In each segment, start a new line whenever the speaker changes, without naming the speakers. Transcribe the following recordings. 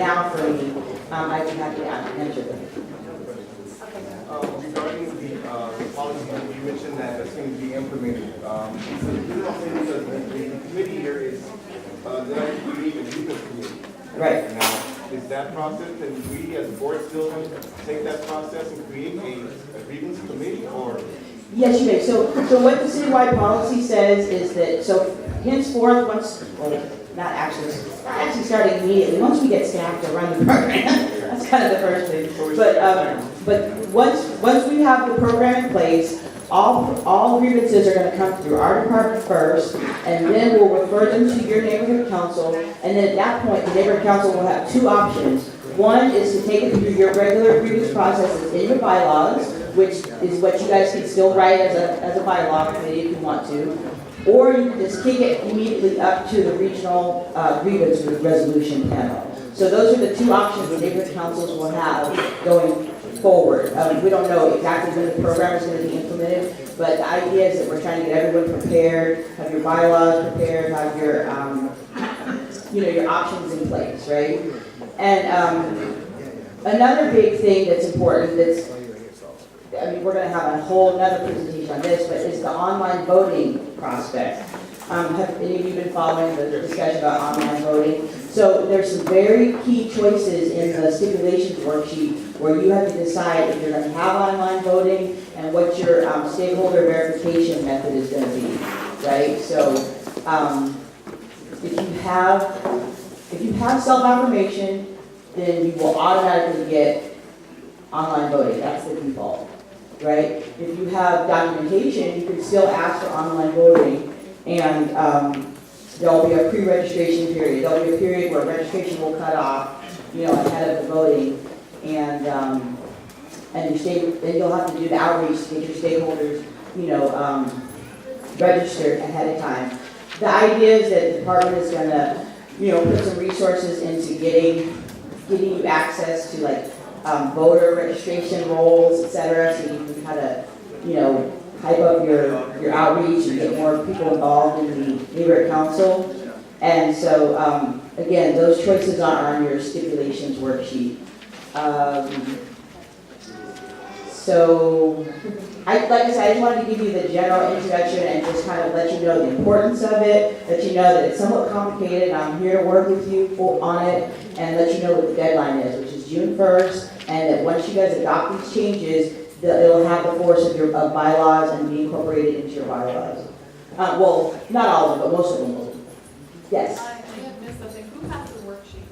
now for me, I'd be happy to answer them.
Regarding the policy, you mentioned that that's going to be implemented. So the committee here is, the grievance committee.
Right.
Now, is that process, and we as a board still going to take that process and create a grievance committee, or?
Yes, you may. So what the citywide policy says is that, so henceforth, not actually starting immediately, once we get staff to run the program, that's kind of the first thing. But once we have the program in place, all grievances are going to come through our department first, and then we'll refer them to your neighborhood council, and then at that point, the neighborhood council will have two options. One is to take it through your regular grievance process that's in your bylaws, which is what you guys can still write as a bylaw committee if you want to, or you can just kick it immediately up to the regional grievance resolution panel. So those are the two options the neighborhood councils will have going forward. We don't know exactly when the program is going to be implemented, but the idea is that we're trying to get everyone prepared, have your bylaws prepared, have your, your options in place, right? And another big thing that's important we're going to have a whole another presentation on this, but is the online voting prospect. Have any of you been following the discussion about online voting? So there's some very key choices in the stipulations worksheet where you have to decide if you're going to have online voting and what your stakeholder verification method is going to be, right? So if you have self-affirmation, then you will automatically get online voting. That's the default, right? If you have documentation, you can still ask for online voting, and there'll be a pre-registration period. There'll be a period where registration will cut off, ahead of the voting, and then you'll have to do the outreach to get your stakeholders, registered ahead of time. The idea is that the department is going to, put some resources into getting you access to voter registration rolls, et cetera, so you can kind of, hype up your outreach and get more people involved in the neighborhood council. And so, again, those choices are on your stipulations worksheet. So, like I said, I just wanted to give you the general introduction and just kind of let you know the importance of it, let you know that it's somewhat complicated, and I'm here to work with you on it, and let you know what the deadline is, which is June 1st, and that once you guys adopt these changes, it'll have the force of your bylaws and be incorporated into your bylaws. Well, not all of them, but most of them will. Yes?
I have missed something. Who has the worksheet?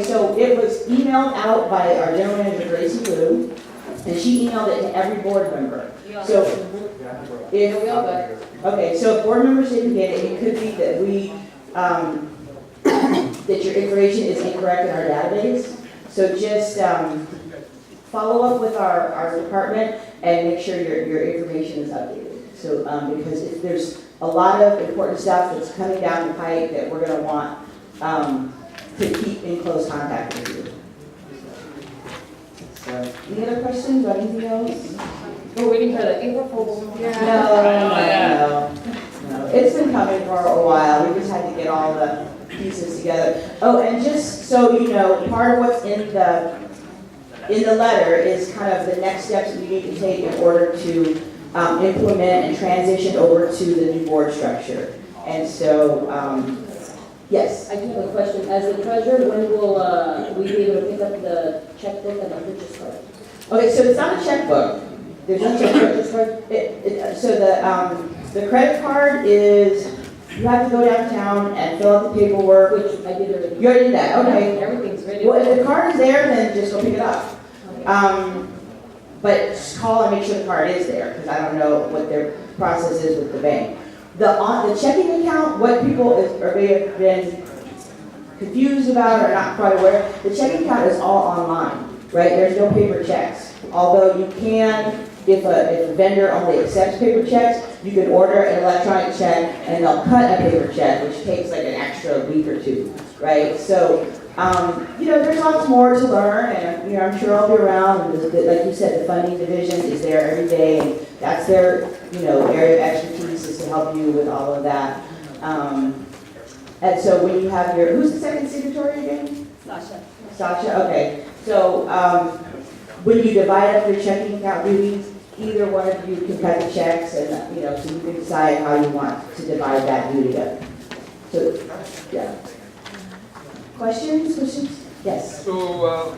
So it was emailed out by our general manager, Gracie Liu, and she emailed it to every board member. So if board members didn't get it, it could be that that your information is incorrect in our database. So just follow up with our department and make sure your information is updated. So because there's a lot of important stuff that's coming down the pipe that we're going to want to keep in close contact with you. So, any other questions or anything else?
We're waiting for the April Fool's.
No. It's been coming for a while. We just had to get all the pieces together. Oh, and just so you know, part of what's in the letter is kind of the next steps that you need to take in order to implement and transition over to the new board structure. And so, yes.
I do have a question. As the treasurer, when will we be able to pick up the checkbook and the purchase card?
Okay, so it's not a checkbook. There's no checkbook. So the credit card is, you have to go downtown and fill out the paperwork.
Which I did already.
You already did that, okay.
Everything's ready.
Well, if the card is there, then just go pick it up. But just call and make sure the card is there, because I don't know what their process is with the bank. The checking account, what people may have been confused about or not quite aware, the checking account is all online, right? There's no paper checks. Although you can, if a vendor only accepts paper checks, you can order an electronic check and they'll cut a paper check, which takes like an extra week or two, right? So, there's lots more to learn, and I'm sure I'll be around. And like you said, the funding division is there every day, and that's their area of expertise is to help you with all of that. And so when you have who's the second signatory Sasha, okay. So, when you divide up your checking account duties, either one of you can cut the checks and, you know, so you can decide how you want to divide that duty up. So, yeah. Questions? Yes.
So,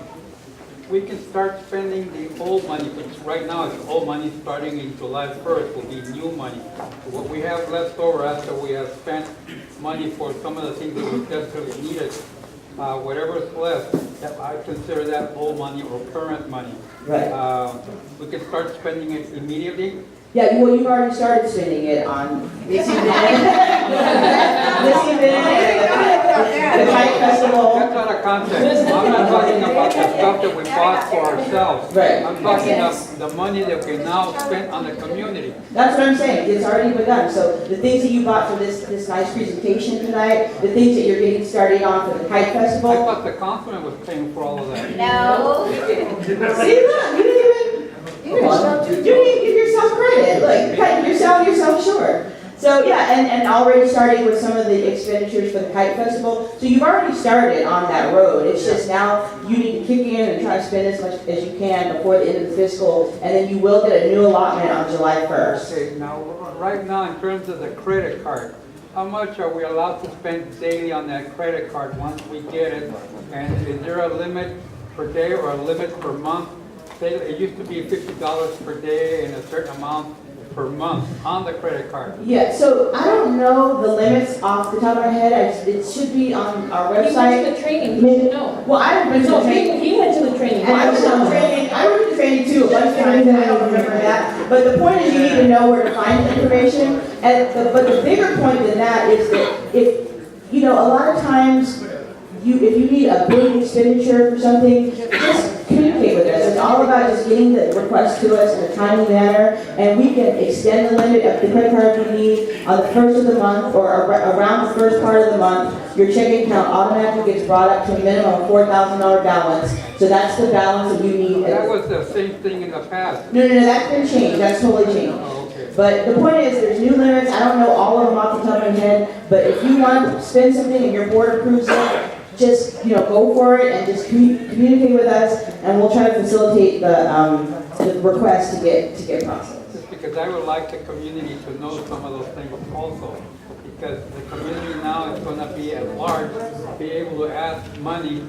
we can start spending the old money, because right now it's old money starting in July 1st will be new money. What we have left over after we have spent money for some of the things that we desperately needed, whatever's left, I consider that old money or current money.
Right.
We can start spending it immediately.
Yeah, well, you've already started spending it on this event, the Kite Festival.
That's out of context. I'm not talking about the stuff that we bought for ourselves.
Right.
I'm talking about the money that we now spent on the community.
That's what I'm saying, it's already begun. So the things that you bought for this nice presentation tonight, the things that you're getting started on for the Kite
I
Festival.
thought the councilman was paying for all of that.
No.
See, look, you didn't give yourself credit, like, cut yourself short. So, yeah, and already starting with some of the expenditures for the Kite Festival. So you've already started on that road. It's just now you need to kick in and try to spend as much as you can before the end of the fiscal, and then you will get a new allotment on July 1st.
Okay, now, right now, in terms of the credit card, how much are we allowed to spend daily on that credit card once we get it? And is there a limit per day or a limit per month? Say, it used to be $50 per day and a certain amount per month on the credit card.
Yeah, so I don't know the limits off the top of my head. It should be on our
He went
website.
to the training, he should know.
Well, I haven't been to the
No,
training.
he went to the training.
And I was on training, I went to training too, a bunch of times, and I don't remember that. But the point is you need to know where to find the information. But the bigger point than that is that if, you know, a lot of times, if you need a big expenditure for something, just communicate with us. It's all about just getting the request to us in a timely manner, and we can extend the limit of the credit card you need on the first of the month or around the first part of the month. Your checking account automatically gets brought up to a minimum of $4,000 balance. So that's the balance that you need.
That was the same thing in the past.
No, that's been changed. That's totally changed.
Oh, okay.
But the point is, there's new limits. I don't know all of them off the top of my head, but if you want to spend something and your board approves it, just, you know, go for it and just communicate with us, and we'll try to facilitate the request to get processed.
Just because I would like the community to know some of those things also. Because the community now is going to be at large, be able to ask money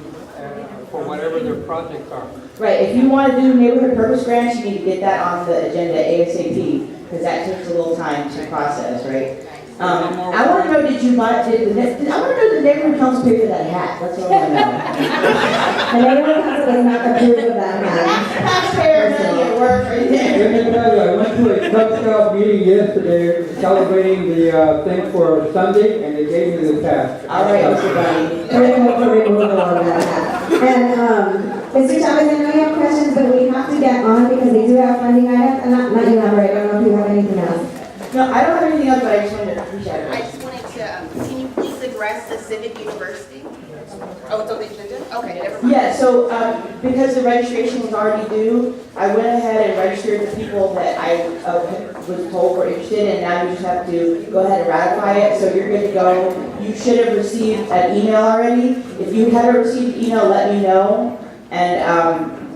for whatever their projects are.
Right. If you want to do neighborhood purpose grants, you need to get that on the agenda ASAP, because that takes a little time to process, right? I want to know, I want to know the neighborhood council paid for that hat. That's what I want to know.
The neighborhood council does not approve of that hat.
Taxpayer money at work right there.
Let me tell you, I went to a Cub Scout meeting yesterday celebrating the thing for Sunday, and they gave me the task.
All right, Mr. Bunny.
We're going to for removal of that hat. And, Mr. Chavez, I know you have questions, but we have to get on because they do have funding items. And not you have, right? I don't know if you have anything else.
No, I don't have anything else, but I just wanted to appreciate
I
it.
just wanted to, can you please address the Civic University? Oh, it's on the agenda? Okay, never mind.
Yeah, so because the registration was already due, I went ahead and registered the people that I was told were interested, and now you just have to go ahead and ratify it, so you're good to go. You should have received an email already. If you haven't received an email, let me know, and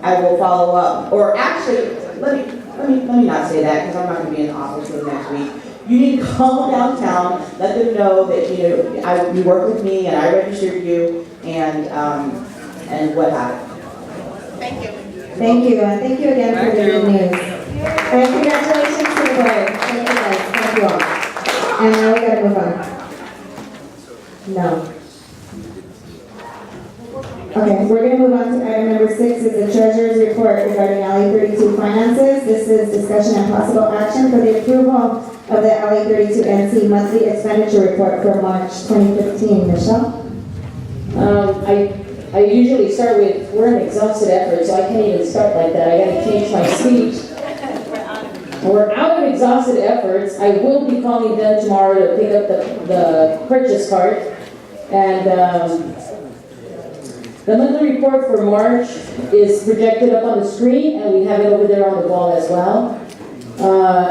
I will follow up. Or actually, let me not say that, because I'm not going to be in the office for the next week. You need to call downtown, let them know that, you know, you work with me and I registered you, and what happened.
Thank you.
Thank you, and thank you again for the
Thank
good
you.
news. And congratulations to the board. Thank you guys, thank you all. And now we gotta move on. No. Okay, we're gonna move on to item number 6, is the treasurer's report regarding LA 32 finances. This is discussion and possible action for the approval of the LA 32 NC monthly expenditure report for March 2015. Michelle?
I usually start with, we're an exhausted effort, so I can't even start like that. I gotta change my speech. We're out of exhausted efforts. I will be calling them tomorrow to pick up the purchase cart. And the monthly report for March is projected up on the screen, and we have it over there on the wall as well.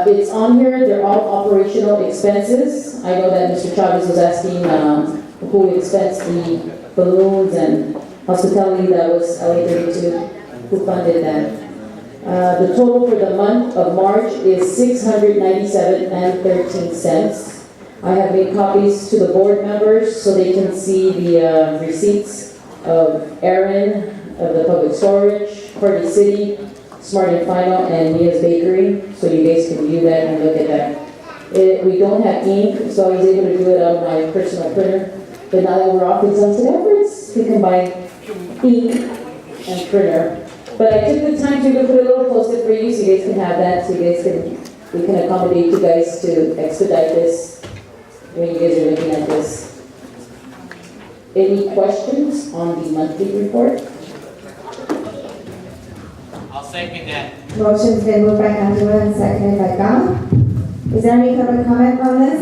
It's on here, they're all operational expenses. I know that Mr. Chavez was asking who expensed the balloons and hospitality, that was LA 32 who funded that. The total for the month of March is $697.13. I have made copies to the board members so they can see the receipts of Aaron, of the public storage, Party City, Smart and Final, and Mia's Bakery, so you guys can view that and look at that. We don't have ink, so I was able to do it on my personal printer, but now that we're off exhausted efforts, we can buy ink and printer. But I took the time to put a little post-it for you, so you guys can have that, so you guys can, we can accommodate you guys to expedite this when you guys are looking at this. Any questions on the monthly report?
I'll second that.
Motion's been moved by Angela and seconded by Gama. Is there any public comment on this?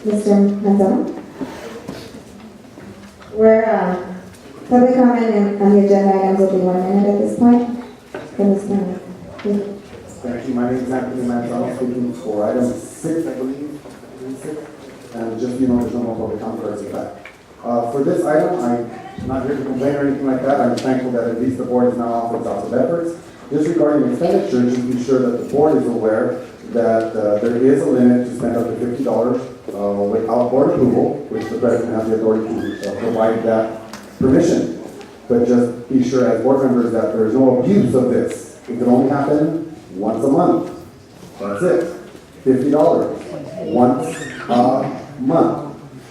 Mr. Manzano? Public comment on the agenda items will be 1 minute at this point. From this point.
Thank you. My name is Anthony Manzano, speaking for item 6, I believe. 6. And just, there's no more public comment for that. For this item, I'm not here to complain or anything like that. I'm thankful that at least the board is now off exhaustive efforts. Just regarding expenditures, just be sure that the board is aware that there is a limit to spend up to $50 without board approval, which the president has the authority to provide that permission. But just be sure as board members that there is no abuse of this. It can only happen once a month. That's it. $50 once a month.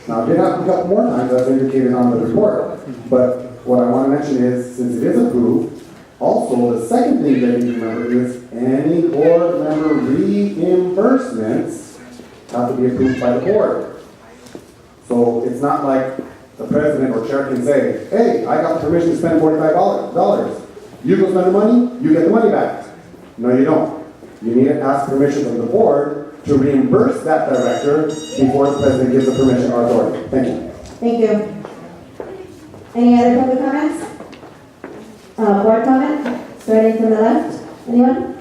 Now, it did happen a couple more times, as indicated on the report. But what I want to mention is, since it is approved, also the second thing that you need to remember is any board member reimbursements have to be approved by the board. So it's not like the president or chair can say, hey, I got permission to spend $45. You go spend the money, you get the money back. No, you don't. You need to ask permission from the board to reimburse that director before the president gives the permission or authority. Thank you.
Thank you. Any other public comments? Board comment? Starting from the left. Anyone?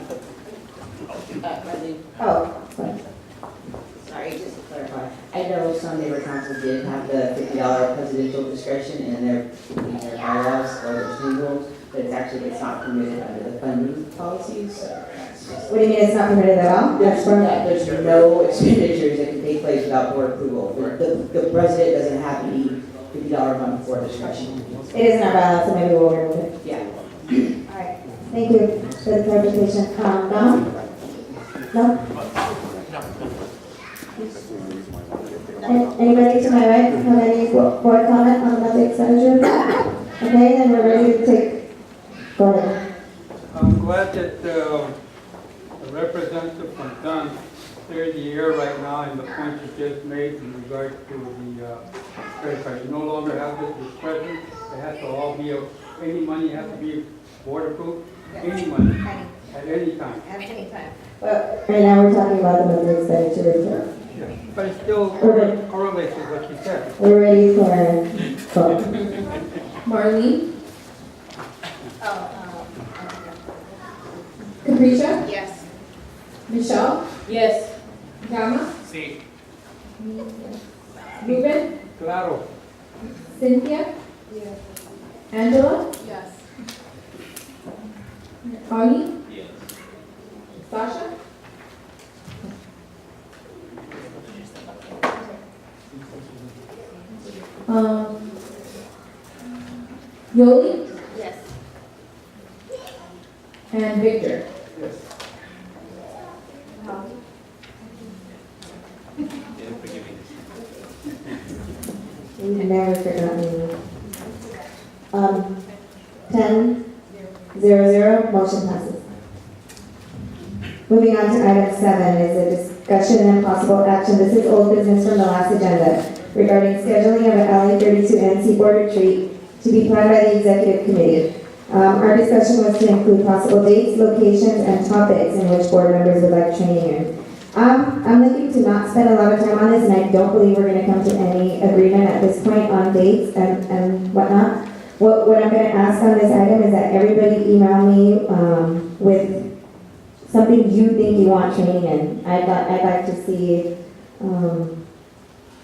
Oh, sorry.
Sorry, just to clarify, I know some neighbor councils did have the $50 presidential discretion in their bylaws or their city rules, but it's not permitted under the funding policies, so that's just.
What do you mean it's not permitted at all?
There's no expenditures that can take place without board approval. The president doesn't have any $50 a month for discretion.
It is not valid, so maybe we'll remove it.
Yeah.
All right. Thank you for the clarification. Donna? No? Anybody to my right have any board comment on the monthly expenditure? Okay, then we're ready to take. Go ahead.
I'm glad that the representative from Dunn cleared the air right now in the point you just made in regard to the credit card. You no longer have this discretion. It has to all be, any money has to be board approved, any money, at any time.
At any time.
Well, right now we're talking about the monthly expenditure report.
Yeah, but it still
Okay.
correlates with what you said.
We're ready for vote.
Marlene,
Oh,
Capricia,
yes.
Michelle,
Yes.
Gama,
See.
Ruben,
Claro.
Cynthia, Angela,
Yes.
Connie,
Yes.
Sasha, Yoli,
Yes.
and Victor.
We've never forgotten you. 10-0-0, motion passes. Moving on to item 7 is a discussion and possible action. This is old business from the last agenda regarding scheduling of an LA 32 NC board retreat to be planned by the executive committee. Our discussion was to include possible dates, locations, and topics in which board members would like training in. I'm looking to not spend a lot of time on this, and I don't believe we're going to come to any agreement at this point on dates and whatnot. What I'm going to ask on this item is that everybody email me with something you think you want training in. I'd like to see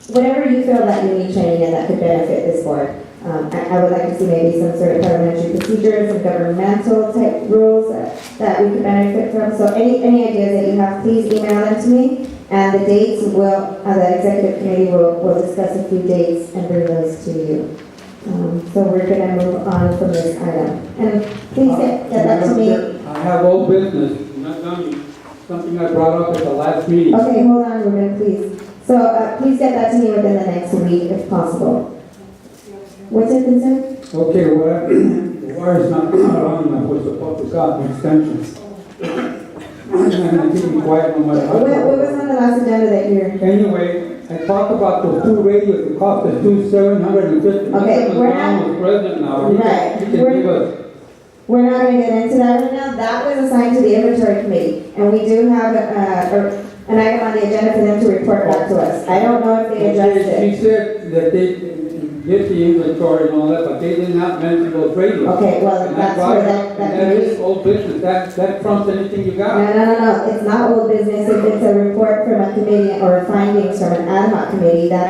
whatever you feel that you need training in that could benefit this board. I would like to see maybe some sort of parliamentary procedures and governmental type rules that we could benefit from. So any ideas that you have, please email them to me. And the dates the executive committee will discuss a few dates and bring those to you. So we're gonna move on from this item. And please get that to me.
I have old business, not done, something I brought up at the last meeting.
Okay, hold on, Ruben, please. So please get that to me within the next week if possible. What's your concern?
Okay, the wire's not long enough, we're supposed to got an extension. I'm keeping quiet no matter
What
what.
was on the last agenda that you're?
Anyway, I talked about those two radios, the cost of $750.
Okay,
Mr.
we're
Brown
not-
was president now, he
Right,
can give us.
We're not gonna get into that right now. That was assigned to the inventory committee. And we do have an item on the agenda for them to report back to us. I don't know if they addressed it.
She said that they get the inventory and all that, but they did not mention those radios.
Okay, well,
And
that's
why-
where that
That is
committee.
old business, that trumps anything you got.
No. It's not old business. If it's a report from a committee or findings from an ad hoc committee, that